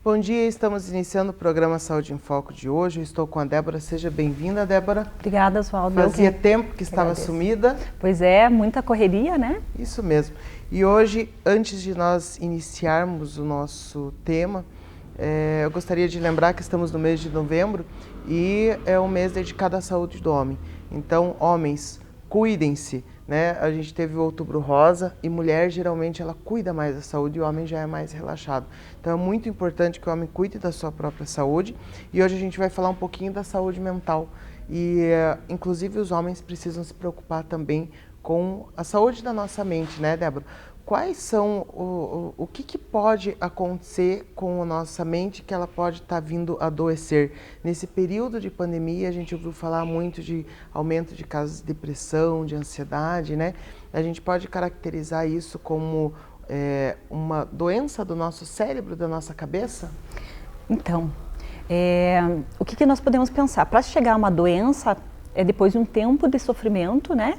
Bom dia, estamos iniciando o programa Saúde em Foco de hoje. Eu estou com a Débora. Seja bem-vinda, Débora. Obrigada, Oswaldo. Fazia tempo que estava sumida. Pois é, muita correria, né? Isso mesmo. E hoje, antes de nós iniciarmos o nosso tema, eu gostaria de lembrar que estamos no mês de novembro e é um mês dedicado à saúde do homem. Então, homens, cuidem-se, né? A gente teve o Outubro Rosa e mulher geralmente ela cuida mais da saúde e o homem já é mais relaxado. Então é muito importante que o homem cuide da sua própria saúde e hoje a gente vai falar um pouquinho da saúde mental e inclusive os homens precisam se preocupar também com a saúde da nossa mente, né, Débora? Quais são, o que pode acontecer com a nossa mente que ela pode estar vindo a adoecer? Nesse período de pandemia, a gente ouviu falar muito de aumento de casos de depressão, de ansiedade, né? A gente pode caracterizar isso como uma doença do nosso cérebro, da nossa cabeça? Então, o que nós podemos pensar? Para chegar a uma doença, é depois de um tempo de sofrimento, né?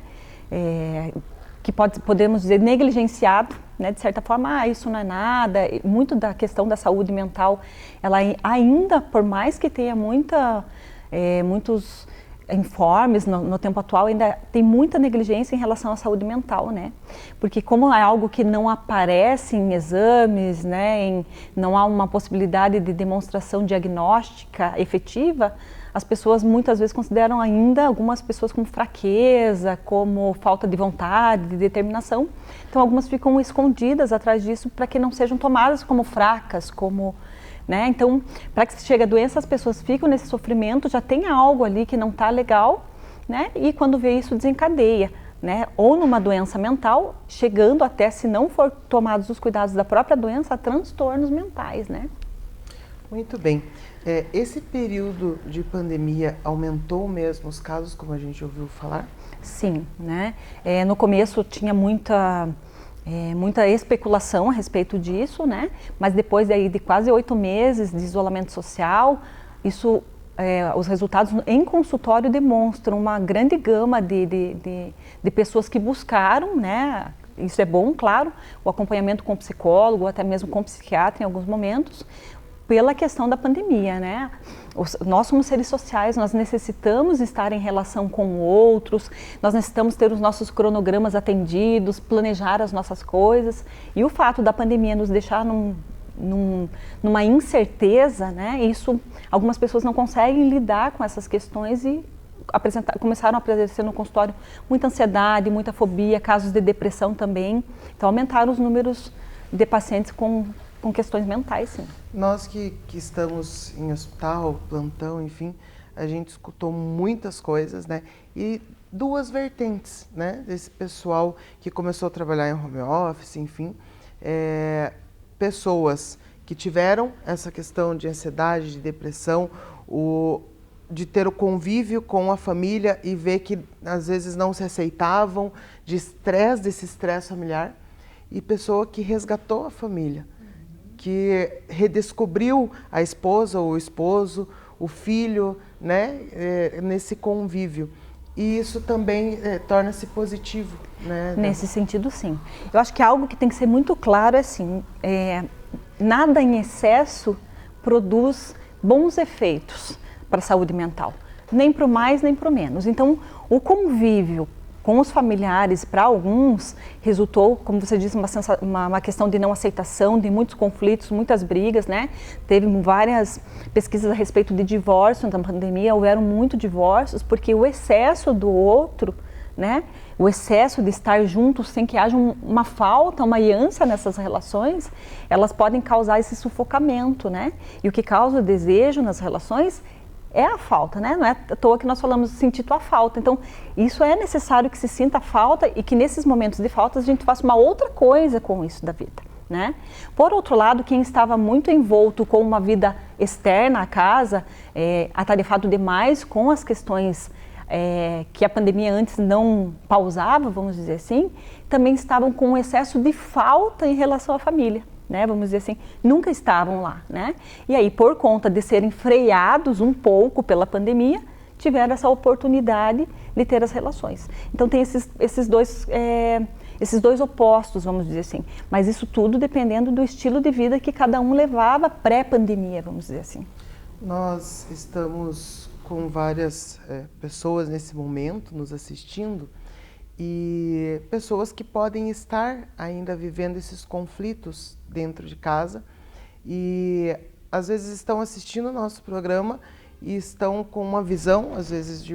Que podemos dizer negligenciado, né? De certa forma, isso não é nada. Muito da questão da saúde mental, ela ainda, por mais que tenha muitos informes no tempo atual, ainda tem muita negligência em relação à saúde mental, né? Porque como é algo que não aparece em exames, né? Não há uma possibilidade de demonstração diagnóstica efetiva, as pessoas muitas vezes consideram ainda algumas pessoas como fraqueza, como falta de vontade, de determinação. Então algumas ficam escondidas atrás disso para que não sejam tomadas como fracas, como, né? Então, para que chegue a doença, as pessoas ficam nesse sofrimento, já tem algo ali que não está legal, né? E quando vê isso desencadeia, né? Ou numa doença mental, chegando até, se não for tomados os cuidados da própria doença, a transtornos mentais, né? Muito bem. Esse período de pandemia aumentou mesmo os casos, como a gente ouviu falar? Sim, né? No começo tinha muita especulação a respeito disso, né? Mas depois aí de quase 8 meses de isolamento social, os resultados em consultório demonstram uma grande gama de pessoas que buscaram, né? Isso é bom, claro, o acompanhamento com psicólogo, até mesmo com psiquiatra em alguns momentos, pela questão da pandemia, né? Nós somos seres sociais, nós necessitamos estar em relação com outros, nós necessitamos ter os nossos cronogramas atendidos, planejar as nossas coisas, e o fato da pandemia nos deixar numa incerteza, né? Isso, algumas pessoas não conseguem lidar com essas questões e começaram a aparecer no consultório muita ansiedade, muita fobia, casos de depressão também. Então aumentaram os números de pacientes com questões mentais, sim. Nós que estamos em hospital, plantão, enfim, a gente escutou muitas coisas, né? E duas vertentes, né? Desse pessoal que começou a trabalhar em home office, enfim, pessoas que tiveram essa questão de ansiedade, de depressão, de ter o convívio com a família e ver que às vezes não se aceitavam, desse estresse familiar, e pessoa que resgatou a família, que redescobriu a esposa ou o esposo, o filho, né, nesse convívio. E isso também torna-se positivo, né? Nesse sentido, sim. Eu acho que algo que tem que ser muito claro é assim, nada em excesso produz bons efeitos para a saúde mental, nem para o mais, nem para o menos. Então, o convívio com os familiares, para alguns, resultou, como você disse, uma questão de não aceitação, de muitos conflitos, muitas brigas, né? Teve várias pesquisas a respeito de divórcio na pandemia, houveram muitos divórcios, porque o excesso do outro, né? O excesso de estar juntos sem que haja uma falta, uma ânsia nessas relações, elas podem causar esse sufocamento, né? E o que causa o desejo nas relações é a falta, né? Não é à toa que nós falamos sentir tua falta. Então, isso é necessário que se sinta a falta e que nesses momentos de falta a gente faça uma outra coisa com isso da vida, né? Por outro lado, quem estava muito envolto com uma vida externa à casa, atarefado demais com as questões que a pandemia antes não pausava, vamos dizer assim, também estavam com um excesso de falta em relação à família. Né, vamos dizer assim, nunca estavam lá, né? E aí, por conta de serem freados um pouco pela pandemia, tiveram essa oportunidade de ter as relações. Então, tem esses dois esses dois opostos, vamos dizer assim. Mas isso tudo dependendo do estilo de vida que cada um levava pré-pandemia, vamos dizer assim. Nós estamos com várias pessoas nesse momento nos assistindo e pessoas que podem estar ainda vivendo esses conflitos dentro de casa e às vezes estão assistindo o nosso programa e estão com uma visão, às vezes,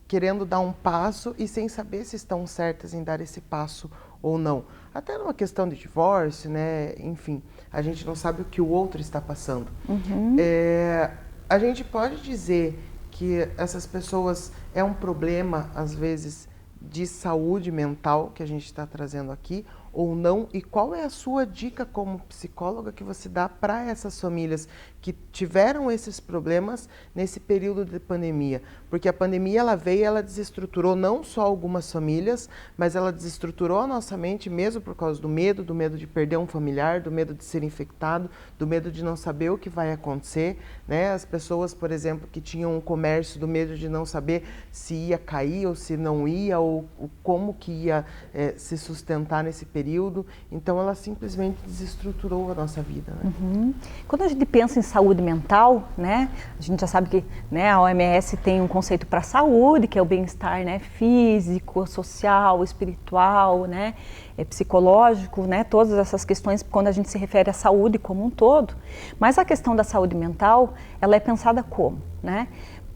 querendo dar um passo e sem saber se estão certas em dar esse passo ou não. Até numa questão de divórcio, né? Enfim, a gente não sabe o que o outro está passando. A gente pode dizer que essas pessoas é um problema, às vezes, de saúde mental que a gente está trazendo aqui ou não? E qual é a sua dica como psicóloga que você dá para essas famílias que tiveram esses problemas nesse período de pandemia? Porque a pandemia ela veio e ela desestruturou não só algumas famílias, mas ela desestruturou a nossa mente mesmo por causa do medo de perder um familiar, do medo de ser infectado, do medo de não saber o que vai acontecer, né? As pessoas, por exemplo, que tinham um comércio, do medo de não saber se ia cair ou se não ia, ou como que ia se sustentar nesse período. Então ela simplesmente desestruturou a nossa vida, né? Quando a gente pensa em saúde mental, né, a gente já sabe que, né, a OMS tem um conceito para a saúde, que é o bem-estar, né, físico, social, espiritual, né, psicológico, né, todas essas questões quando a gente se refere à saúde como um todo. Mas a questão da saúde mental, ela é pensada como, né?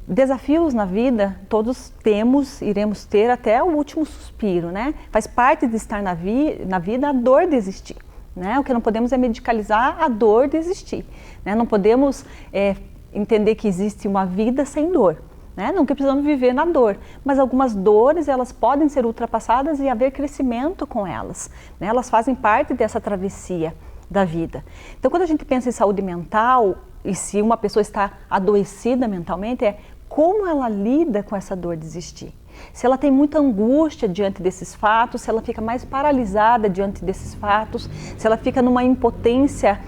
Desafios na vida, todos temos, iremos ter até o último suspiro, né? Faz parte de estar na vida a dor de existir, né? O que não podemos é medicalizar a dor de existir, né? Não podemos entender que existe uma vida sem dor, né? Não que precisamos viver na dor, mas algumas dores elas podem ser ultrapassadas e haver crescimento com elas, né? Elas fazem parte dessa travessia da vida. Então, quando a gente pensa em saúde mental, e se uma pessoa está adoecida mentalmente, como ela lida com essa dor de existir. Se ela tem muita angústia diante desses fatos, se ela fica mais paralisada diante desses fatos, se ela fica numa impotência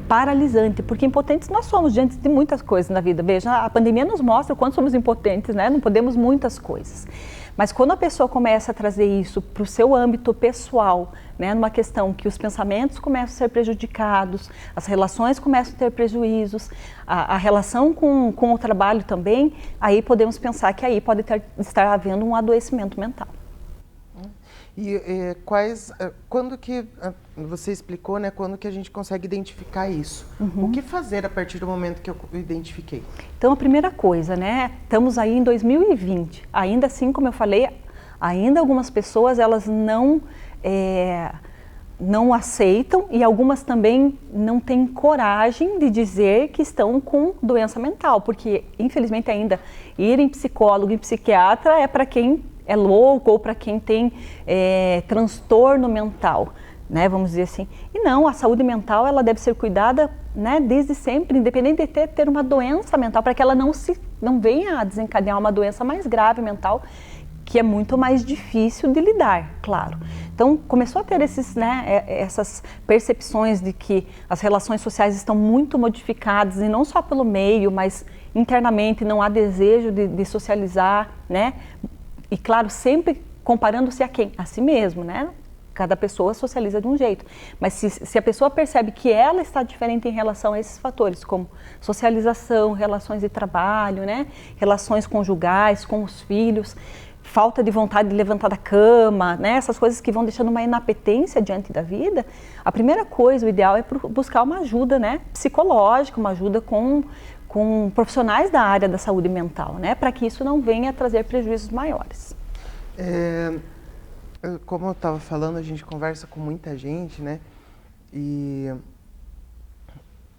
paralisante, porque impotentes nós somos diante de muitas coisas na vida. Veja, a pandemia nos mostra o quanto somos impotentes, né? Não podemos muitas coisas. Mas quando a pessoa começa a trazer isso para o seu âmbito pessoal, né, numa questão que os pensamentos começam a ser prejudicados, as relações começam a ter prejuízos, a relação com o trabalho também, aí podemos pensar que aí pode estar havendo um adoecimento mental. E quando que, você explicou, né, quando que a gente consegue identificar isso? O que fazer a partir do momento que eu identifiquei? Então, a primeira coisa, né, estamos aí em 2020, ainda assim, como eu falei, ainda algumas pessoas, elas não aceitam e algumas também não têm coragem de dizer que estão com doença mental, porque, infelizmente, ainda ir em psicólogo e psiquiatra é para quem é louco ou para quem tem transtorno mental, né, vamos dizer assim. E não, a saúde mental ela deve ser cuidada, né, desde sempre, independente de ter uma doença mental, para que ela não venha a desencadear uma doença mais grave mental, que é muito mais difícil de lidar, claro. Então, começou a ter essas percepções de que as relações sociais estão muito modificadas, e não só pelo meio, mas internamente não há desejo de socializar, né? E claro, sempre comparando-se a quem? A si mesmo, né? Cada pessoa socializa de um jeito. Mas se a pessoa percebe que ela está diferente em relação a esses fatores, como socialização, relações de trabalho, né? Relações conjugais, com os filhos, falta de vontade de levantar da cama, né? Essas coisas que vão deixando uma inapetência diante da vida, a primeira coisa, o ideal é buscar uma ajuda, né, psicológica, uma ajuda com profissionais da área da saúde mental, né, para que isso não venha a trazer prejuízos maiores. Como eu estava falando, a gente conversa com muita gente, né, e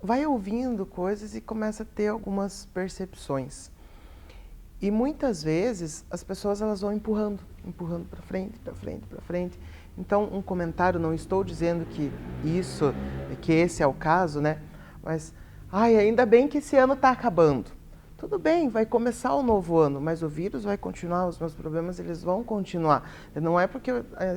vai ouvindo coisas e começa a ter algumas percepções. E muitas vezes as pessoas elas vão empurrando para frente, para frente, para frente. Então, um comentário, não estou dizendo que esse é o caso, né? Mas, ainda bem que esse ano está acabando. Tudo bem, vai começar o novo ano, mas o vírus vai continuar, os meus problemas eles vão continuar. Não é porque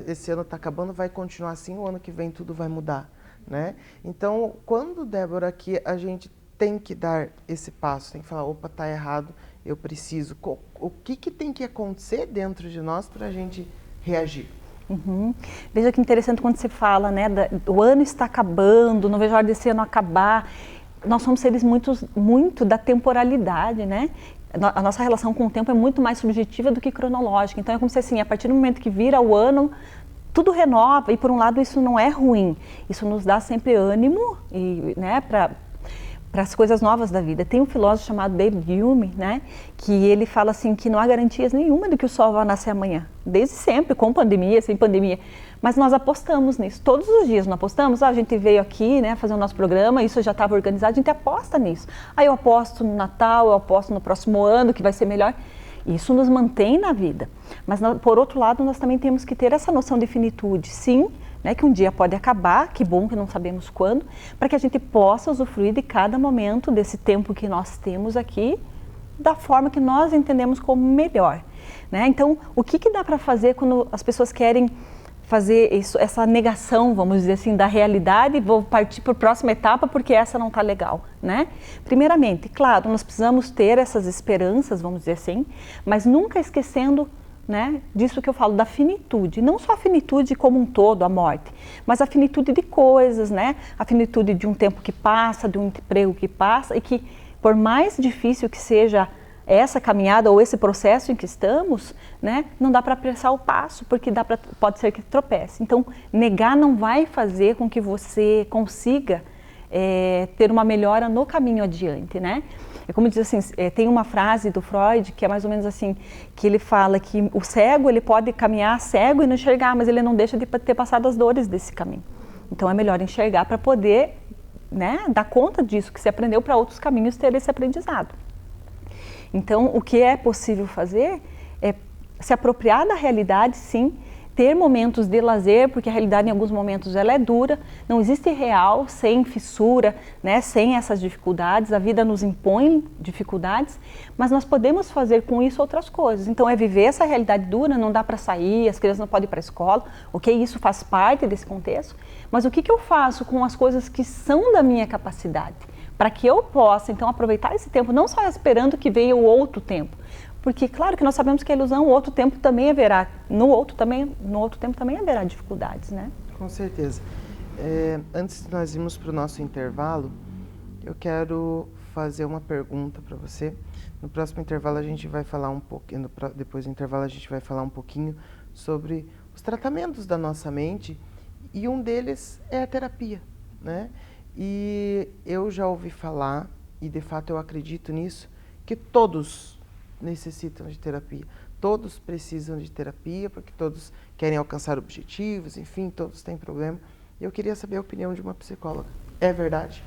esse ano está acabando, vai continuar assim, o ano que vem tudo vai mudar, né? Então, quando, Débora, que a gente tem que dar esse passo, tem que falar, opa, está errado, eu preciso. O que tem que acontecer dentro de nós para a gente reagir? Uhum. Veja que interessante quando você fala, né, o ano está acabando, não vejo a hora desse ano acabar. Nós somos seres muito da temporalidade, né? A nossa relação com o tempo é muito mais subjetiva do que cronológica. Então é como se assim, a partir do momento que vira o ano, tudo renova, e por um lado isso não é ruim, isso nos dá sempre ânimo e, né, para as coisas novas da vida. Tem um filósofo chamado David Hume, né, que ele fala assim que não há garantias nenhuma de que o sol vai nascer amanhã, desde sempre, com pandemia, sem pandemia, mas nós apostamos nisso, todos os dias não apostamos, a gente veio aqui, né, fazer o nosso programa, isso já estava organizado, a gente aposta nisso, aí eu aposto no Natal, eu aposto no próximo ano que vai ser melhor. Isso nos mantém na vida, mas por outro lado nós também temos que ter essa noção de finitude, sim, né, que um dia pode acabar, que bom que não sabemos quando, para que a gente possa usufruir de cada momento desse tempo que nós temos aqui, da forma que nós entendemos como melhor, né? Então, o que dá para fazer quando as pessoas querem fazer isso, essa negação, vamos dizer assim, da realidade, vou partir para a próxima etapa porque essa não está legal, né? Primeiramente, claro, nós precisamos ter essas esperanças, vamos dizer assim, mas nunca esquecendo, né, disso que eu falo, da finitude, não só a finitude como um todo, a morte, mas a finitude de coisas, né? A finitude de um tempo que passa, de um emprego que passa, e que por mais difícil que seja essa caminhada ou esse processo em que estamos, né, não dá para apressar o passo, porque pode ser que tropece. Então, negar não vai fazer com que você consiga ter uma melhora no caminho adiante, né? É como diz assim, tem uma frase do Freud que é mais ou menos assim, que ele fala que o cego, ele pode caminhar cego e não enxergar, mas ele não deixa de ter passado as dores desse caminho. Então, é melhor enxergar para poder, né, dar conta disso que você aprendeu, para outros caminhos ter esse aprendizado. Então, o que é possível fazer é se apropriar da realidade, sim, ter momentos de lazer, porque a realidade em alguns momentos ela é dura, não existe real sem fissura, né, sem essas dificuldades, a vida nos impõe dificuldades, mas nós podemos fazer com isso outras coisas. Então, é viver essa realidade dura, não dá para sair, as crianças não podem ir para a escola, ok, isso faz parte desse contexto, mas o que eu faço com as coisas que são da minha capacidade? Para que eu possa, então, aproveitar esse tempo, não só esperando que venha o outro tempo, porque, claro que nós sabemos que a ilusão, o outro tempo também haverá, no outro tempo também haverá dificuldades, né? Com certeza. Antes de nós irmos para o nosso intervalo, eu quero fazer uma pergunta para você. No próximo intervalo a gente vai falar um pouquinho, depois do intervalo a gente vai falar um pouquinho sobre os tratamentos da nossa mente, e um deles é a terapia, né? E eu já ouvi falar, e de fato eu acredito nisso, que todos necessitam de terapia. Todos precisam de terapia, porque todos querem alcançar objetivos, enfim, todos têm problema. Eu queria saber a opinião de uma psicóloga. É verdade?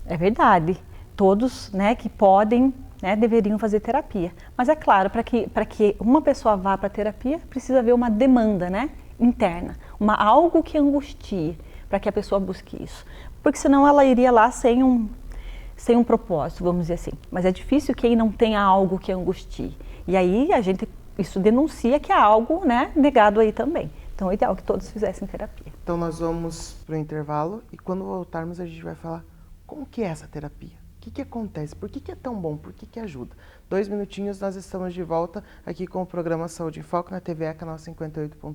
É verdade. Todos, né, que podem, né, deveriam fazer terapia. Mas é claro, para que uma pessoa vá para a terapia, precisa haver uma demanda, né, interna, algo que angustie, para que a pessoa busque isso. Porque senão ela iria lá sem um propósito, vamos dizer assim. Mas é difícil quem não tenha algo que angustie. E aí isso denuncia que há algo, né, negado aí também. Então é ideal que todos fizessem terapia. Então nós vamos para o intervalo e quando voltarmos a gente vai falar como que é essa terapia. O que acontece? Por que é tão bom? Por que ajuda? 2 minutinhos, nós estamos de volta aqui com o programa Saúde em Foco na TV canal 58.1.